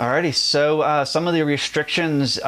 Alrighty, so some of the restrictions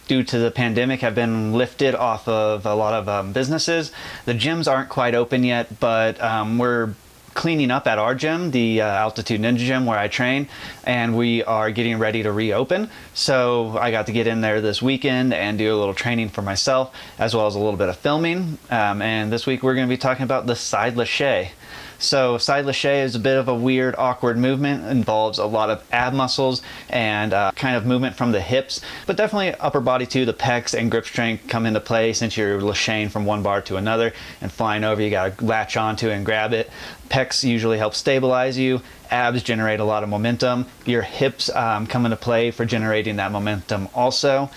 due to the pandemic have been lifted off of a lot of businesses. The gyms aren't quite open yet, but we're cleaning up at our gym, the Altitude Ninja Gym where I train, and we are getting ready to reopen. So I got to get in there this weekend and do a little training for myself, as well as a little bit of filming. And this week we're going to be talking about the side lache. So side lache is a bit of a weird, awkward movement. It involves a lot of ab muscles and kind of movement from the hips, but definitely upper body too. The pecs and grip strength come into play since you're lacheing from one bar to another and flying over. You got to latch onto and grab it. Pecs usually help stabilize you. Abs generate a lot of momentum. Your hips come into play for generating that momentum also.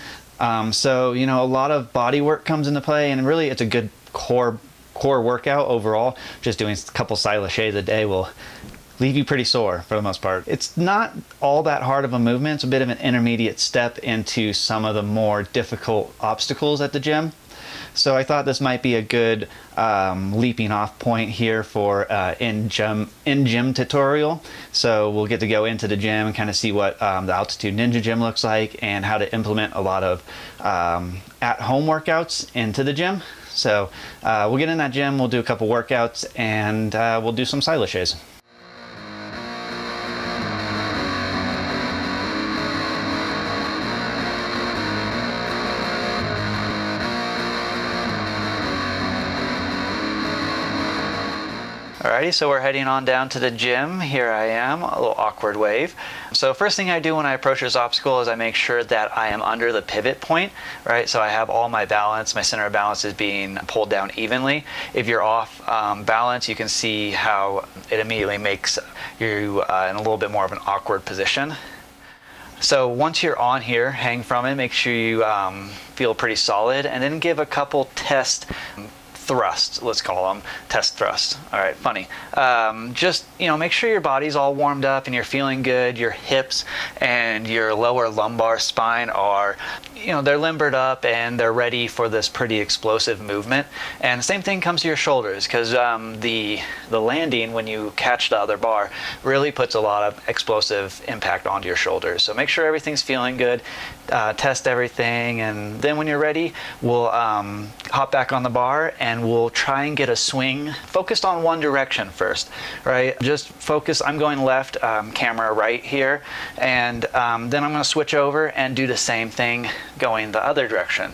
So, you know, a lot of body work comes into play, and really it's a good core workout overall. Just doing a couple side laches a day will leave you pretty sore for the most part. It's not all that hard of a movement. It's a bit of an intermediate step into some of the more difficult obstacles at the gym. So I thought this might be a good leaping off point here for in-gym tutorial. So we'll get to go into the gym and kind of see what the Altitude Ninja Gym looks like and how to implement a lot of at-home workouts into the gym. So we'll get in that gym, we'll do a couple workouts, and we'll do some side laches. Alrighty, so we're heading on down to the gym. Here I am, a little awkward wave. So first thing I do when I approach this obstacle is I make sure that I am under the pivot point, right? So I have all my balance, my center of balance is being pulled down evenly. If you're off balance, you can see how it immediately makes you in a little bit more of an awkward position. So once you're on here, hang from it, make sure you feel pretty solid, and then give a couple test thrusts, let's call them test thrusts. All right, funny. Just, you know, make sure your body's all warmed up and you're feeling good. Your hips and your lower lumbar spine are, you know, they're limbered up and they're ready for this pretty explosive movement. And the same thing comes to your shoulders, because the landing when you catch the other bar really puts a lot of explosive impact onto your shoulders. So make sure everything's feeling good. Test everything, and then when you're ready, we'll hop back on the bar and we'll try and get a swing focused on one direction first, right? Just focus. I'm going left, camera right here, and then I'm going to switch over and do the same thing going the other direction.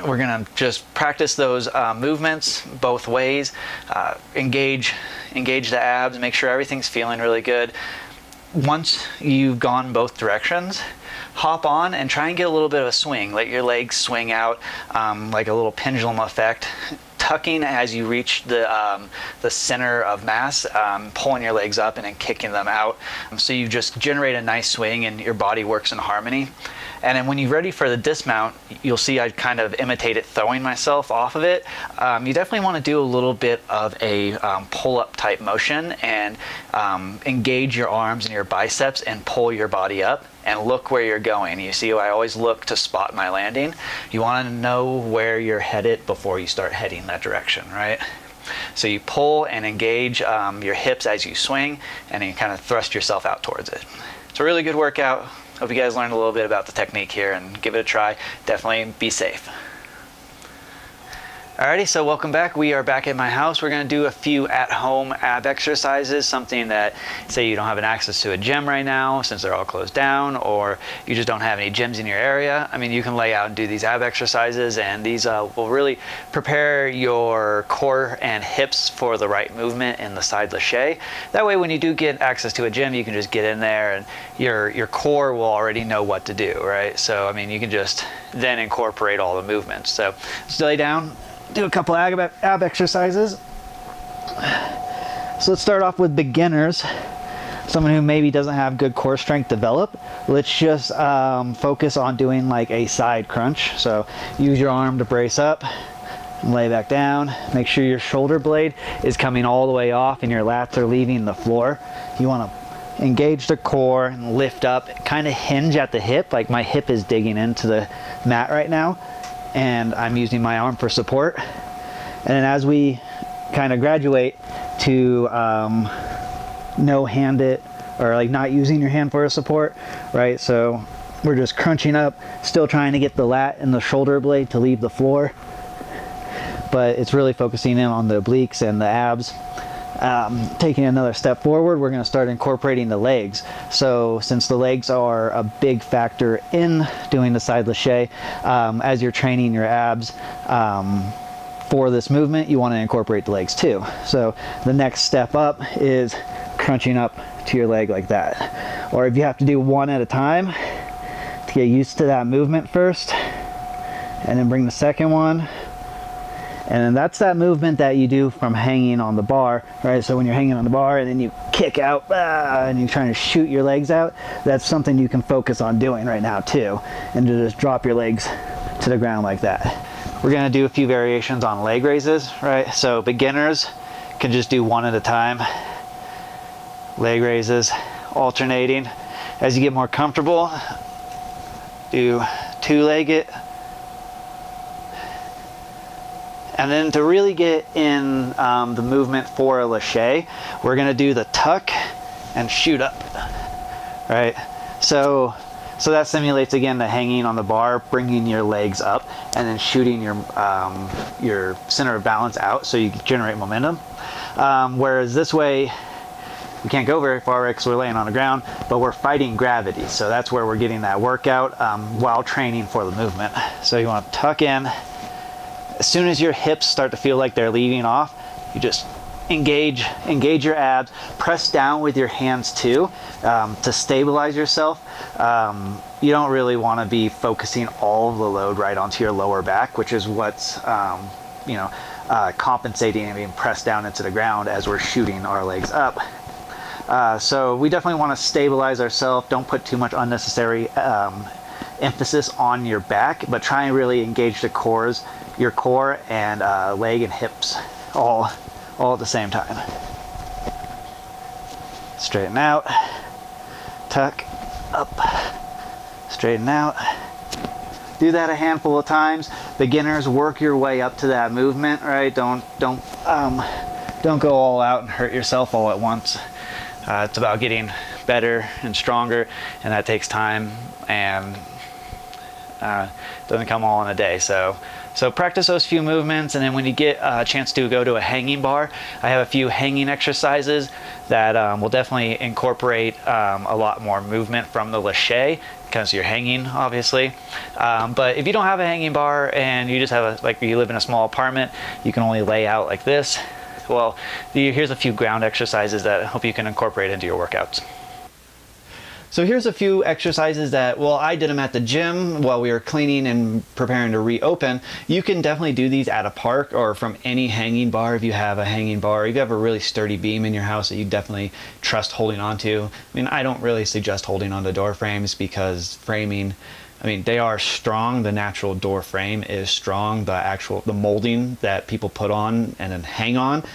We're going to just practice those movements both ways, engage the abs, make sure everything's feeling really good. Once you've gone both directions, hop on and try and get a little bit of a swing. Let your legs swing out like a little pendulum effect, tucking as you reach the center of mass, pulling your legs up and then kicking them out. So you just generate a nice swing and your body works in harmony. And then when you're ready for the dismount, you'll see I kind of imitated throwing myself off of it. You definitely want to do a little bit of a pull-up type motion and engage your arms and your biceps and pull your body up and look where you're going. You see, I always look to spot my landing. You want to know where you're headed before you start heading that direction, right? So you pull and engage your hips as you swing, and then you kind of thrust yourself out towards it. It's a really good workout. Hope you guys learned a little bit about the technique here and give it a try. Definitely be safe. Alrighty, so welcome back. We are back at my house. We're going to do a few at-home ab exercises, something that, say you don't have an access to a gym right now since they're all closed down, or you just don't have any gyms in your area. I mean, you can lay out and do these ab exercises, and these will really prepare your core and hips for the right movement in the side lache. That way, when you do get access to a gym, you can just get in there and your core will already know what to do, right? So, I mean, you can just then incorporate all the movements. So, just lay down. Do a couple ab exercises. So let's start off with beginners. Someone who maybe doesn't have good core strength develop. Let's just focus on doing like a side crunch. So use your arm to brace up and lay back down. Make sure your shoulder blade is coming all the way off and your lats are leaving the floor. You want to engage the core and lift up, kind of hinge at the hip, like my hip is digging into the mat right now. And I'm using my arm for support. And then as we kind of graduate to no hand it or like not using your hand for a support, right? So we're just crunching up, still trying to get the lat and the shoulder blade to leave the floor, but it's really focusing in on the obliques and the abs. Taking another step forward, we're going to start incorporating the legs. So since the legs are a big factor in doing the side lache, as you're training your abs for this movement, you want to incorporate the legs too. So the next step up is crunching up to your leg like that. Or if you have to do one at a time to get used to that movement first, and then bring the second one. And then that's that movement that you do from hanging on the bar, right? So when you're hanging on the bar and then you kick out and you're trying to shoot your legs out, that's something you can focus on doing right now too. And to just drop your legs to the ground like that. We're gonna do a few variations on leg raises, right? So beginners can just do one at a time. Leg raises, alternating. As you get more comfortable, do two-legged. And then to really get in the movement for a lache, we're gonna do the tuck and shoot up, right? So that simulates again the hanging on the bar, bringing your legs up, and then shooting your center of balance out so you generate momentum. Whereas this way, we can't go very far because we're laying on the ground, but we're fighting gravity. So that's where we're getting that workout while training for the movement. So you want to tuck in. As soon as your hips start to feel like they're leading off, you just engage your abs, press down with your hands too to stabilize yourself. You don't really want to be focusing all of the load right onto your lower back, which is what's compensating and being pressed down into the ground as we're shooting our legs up. So we definitely want to stabilize ourselves. Don't put too much unnecessary emphasis on your back, but try and really engage your core and leg and hips all at the same time. Straighten out, tuck, up, straighten out. Do that a handful of times. Beginners, work your way up to that movement, right? Don't go all out and hurt yourself all at once. It's about getting better and stronger, and that takes time and doesn't come all in a day. So practice those few movements, and then when you get a chance to go to a hanging bar, I have a few hanging exercises that will definitely incorporate a lot more movement from the lache because you're hanging, obviously. But if you don't have a hanging bar and you just have you live in a small apartment, you can only lay out like this. Well, here's a few ground exercises that I hope you can incorporate into your workouts. So here's a few exercises that, well, I did them at the gym while we were cleaning and preparing to reopen. You can definitely do these at a park or from any hanging bar if you have a hanging bar. If you have a really sturdy beam in your house that you definitely trust holding onto. I mean, I don't really suggest holding onto door frames because framing, I mean, they are strong. The natural door frame is strong. The molding that people put on and then hang on,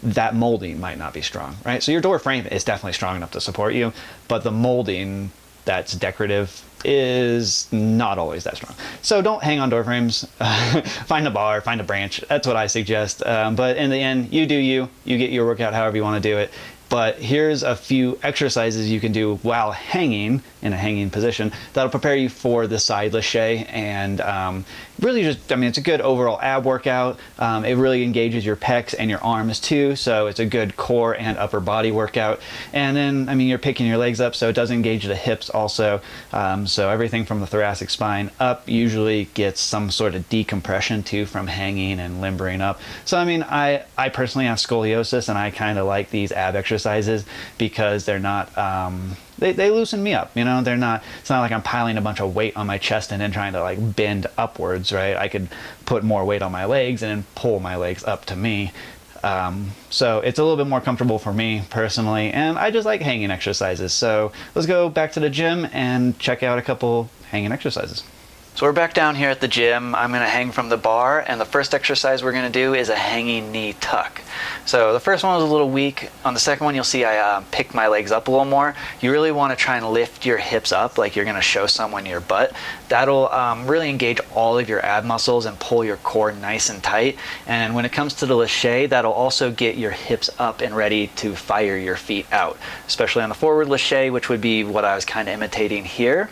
that molding might not be strong, right? So your door frame is definitely strong enough to support you, but the molding that's decorative is not always that strong. So don't hang on door frames. Find a bar, find a branch. That's what I suggest. But in the end, you do you get your workout however you want to do it. But here's a few exercises you can do while hanging in a hanging position that'll prepare you for the side lache and really just, I mean, it's a good overall ab workout. It really engages your pecs and your arms too, so it's a good core and upper body workout. And then, I mean, you're picking your legs up, so it does engage the hips also. So everything from the thoracic spine up usually gets some sort of decompression too from hanging and limbering up. So, I mean, I personally have scoliosis, and I kind of like these ab exercises because they're not, they loosen me up, you know. It's not like I'm piling a bunch of weight on my chest and then trying to like bend upwards, right? I could put more weight on my legs and then pull my legs up to me. So it's a little bit more comfortable for me personally, and I just like hanging exercises. So let's go back to the gym and check out a couple hanging exercises. So we're back down here at the gym. I'm going to hang from the bar, and the first exercise we're going to do is a hanging knee tuck. So the first one was a little weak. On the second one, you'll see I picked my legs up a little more. You really want to try and lift your hips up like you're going to show someone your butt. That'll really engage all of your ab muscles and pull your core nice and tight. And when it comes to the Lache, that'll also get your hips up and ready to fire your feet out, especially on the forward Lache, which would be what I was kind of imitating here.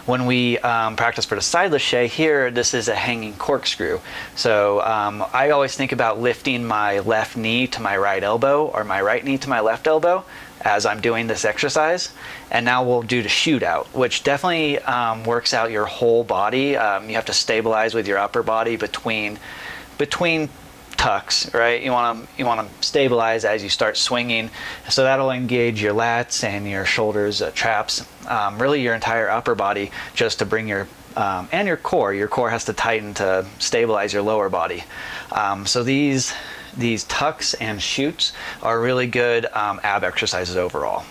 When we practice for the side Lache here, this is a hanging corkscrew. So I always think about lifting my left knee to my right elbow or my right knee to my left elbow as I'm doing this exercise. And now we'll do the shootout, which definitely works out your whole body. You have to stabilize with your upper body between tucks, right? You want to stabilize as you start swinging, so that'll engage your lats and your shoulders, traps, really your entire upper body, just to bring your and your core. Your core has to tighten to stabilize your lower body. So these tucks and shoots are really good ab exercises overall.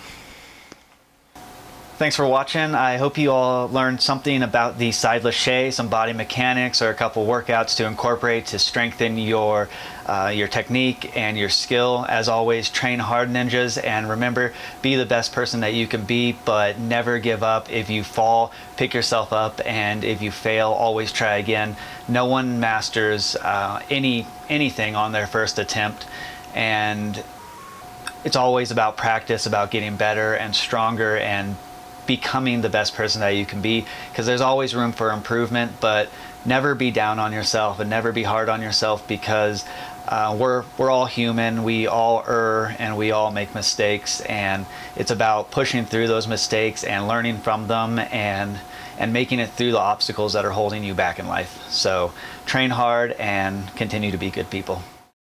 Thanks for watching. I hope you all learned something about the side Lache, some body mechanics, or a couple workouts to incorporate to strengthen your technique and your skill. As always, train hard, ninjas, and remember, be the best person that you can be, but never give up. If you fall, pick yourself up, and if you fail, always try again. No one masters anything on their first attempt, and it's always about practice, about getting better and stronger and becoming the best person that you can be, because there's always room for improvement. But never be down on yourself and never be hard on yourself, because we're all human, we all err, and we all make mistakes, and it's about pushing through those mistakes and learning from them and making it through the obstacles that are holding you back in life. So train hard and continue to be good people.